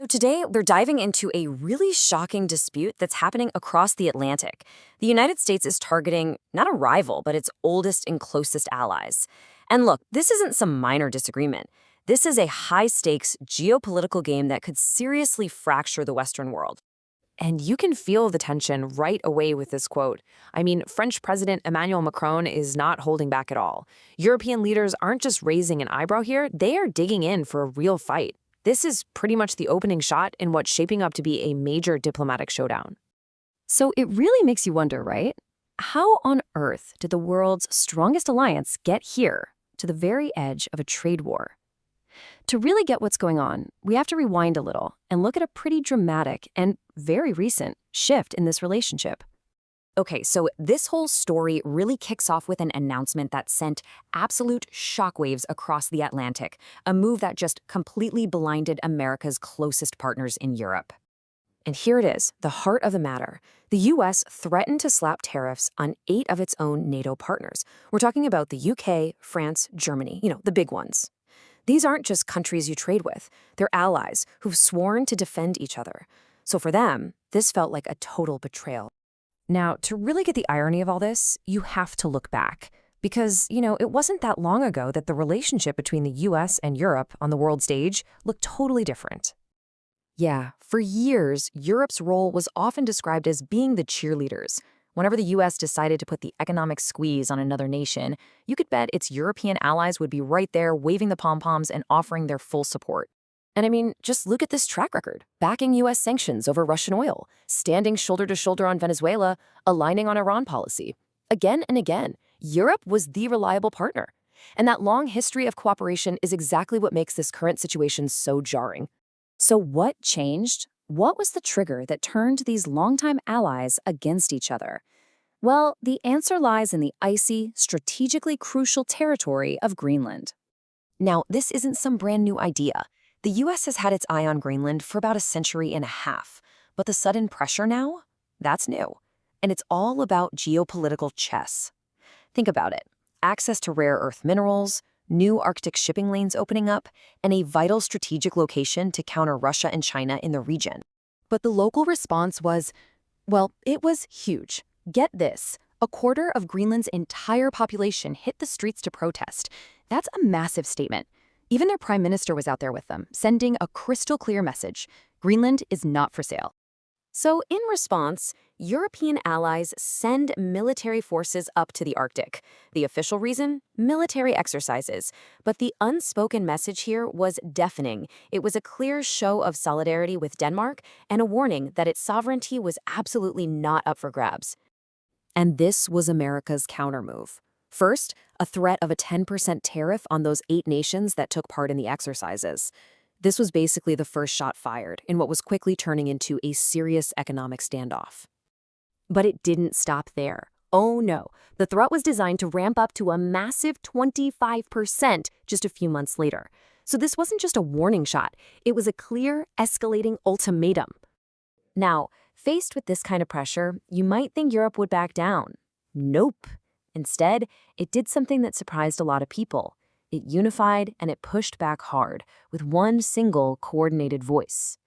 So today, we're diving into a really shocking dispute that's happening across the Atlantic. The United States is targeting not a rival, but its oldest and closest allies. And look, this isn't some minor disagreement. This is a high-stakes geopolitical game that could seriously fracture the Western world. And you can feel the tension right away with this quote. I mean, French President Emmanuel Macron is not holding back at all. European leaders aren't just raising an eyebrow here, they are digging in for a real fight. This is pretty much the opening shot in what's shaping up to be a major diplomatic showdown. So it really makes you wonder, right? How on earth did the world's strongest alliance get here, to the very edge of a trade war? To really get what's going on, we have to rewind a little and look at a pretty dramatic and very recent shift in this relationship. Okay, so this whole story really kicks off with an announcement that sent absolute shockwaves across the Atlantic, a move that just completely blinded America's closest partners in Europe. And here it is, the heart of the matter. The U.S. threatened to slap tariffs on 8 of its own NATO partners. We're talking about the UK, France, Germany, the big ones. These aren't just countries you trade with. They're allies who've sworn to defend each other. So for them, this felt like a total betrayal. Now, to really get the irony of all this, you have to look back. Because, it wasn't that long ago that the relationship between the US and Europe on the world stage looked totally different. Yeah, for years, Europe's role was often described as being the cheerleaders. Whenever the US decided to put the economic squeeze on another nation, you could bet its European allies would be right there waving the pom-poms and offering their full support. And I mean, just look at this track record. Backing US sanctions over Russian oil, standing shoulder to shoulder on Venezuela, aligning on Iran policy. Again and again, Europe was the reliable partner. And that long history of cooperation is exactly what makes this current situation so jarring. So what changed? What was the trigger that turned these longtime allies against each other? Well, the answer lies in the icy, strategically crucial territory of Greenland. Now, this isn't some brand new idea. The US has had its eye on Greenland for about a century and a half, but the sudden pressure now? That's new. And it's all about geopolitical chess. Think about it. Access to rare earth minerals, new Arctic shipping lanes opening up, and a vital strategic location to counter Russia and China in the region. But the local response was, well, it was huge. Get this, a quarter of Greenland's entire population hit the streets to protest. That's a massive statement. Even their prime minister was out there with them, sending a crystal clear message. Greenland is not for sale. So in response, European allies send military forces up to the Arctic. The official reason? Military exercises. But the unspoken message here was deafening. It was a clear show of solidarity with Denmark and a warning that its sovereignty was absolutely not up for grabs. And this was America's countermove. First, a threat of a 10% tariff on those 8 nations that took part in the exercises. This was basically the first shot fired in what was quickly turning into a serious economic standoff. But it didn't stop there. Oh no, the threat was designed to ramp up to a massive 25% just a few months later. So this wasn't just a warning shot, it was a clear, escalating ultimatum. Now, faced with this kind of pressure, you might think Europe would back down. Nope. Instead, it did something that surprised a lot of people. It unified and it pushed back hard, with one single coordinated voice.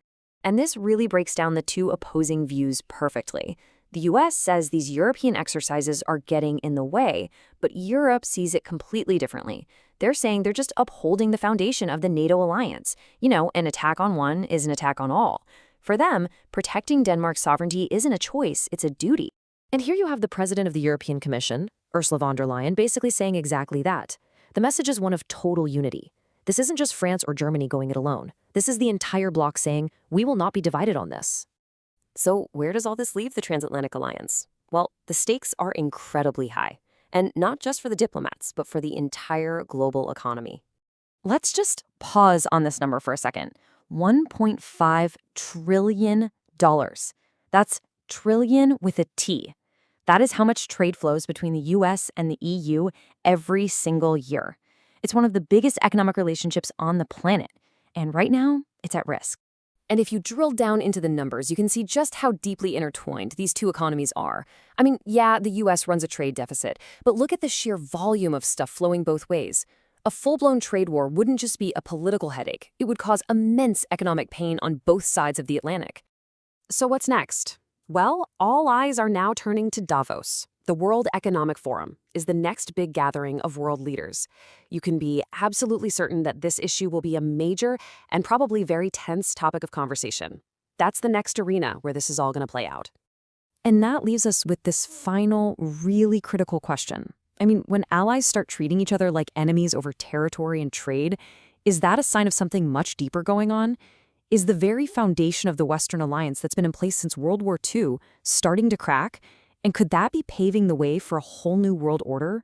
And this really breaks down the two opposing views perfectly. The US says these European exercises are getting in the way, but Europe sees it completely differently. They're saying they're just upholding the foundation of the NATO alliance. An attack on one is an attack on all. For them, protecting Denmark's sovereignty isn't a choice, it's a duty. And here you have the president of the European Commission, Ursula von der Leyen, basically saying exactly that. The message is one of total unity. This isn't just France or Germany going it alone. This is the entire bloc saying, we will not be divided on this. So where does all this leave the transatlantic alliance? Well, the stakes are incredibly high. And not just for the diplomats, but for the entire global economy. Let's just pause on this number for a second. $1.5 trillion. That's trillion with a T. That is how much trade flows between the US and the EU every single year. It's one of the biggest economic relationships on the planet. And right now, it's at risk. And if you drill down into the numbers, you can see just how deeply intertwined these two economies are. I mean, yeah, the US runs a trade deficit, but look at the sheer volume of stuff flowing both ways. A full-blown trade war wouldn't just be a political headache. It would cause immense economic pain on both sides of the Atlantic. So what's next? Well, all eyes are now turning to Davos. The World Economic Forum is the next big gathering of world leaders. You can be absolutely certain that this issue will be a major and probably very tense topic of conversation. That's the next arena where this is all going to play out. And that leaves us with this final, really critical question. I mean, when allies start treating each other like enemies over territory and trade, is that a sign of something much deeper going on? Is the very foundation of the Western alliance that's been in place since World War II starting to crack? And could that be paving the way for a whole new world order?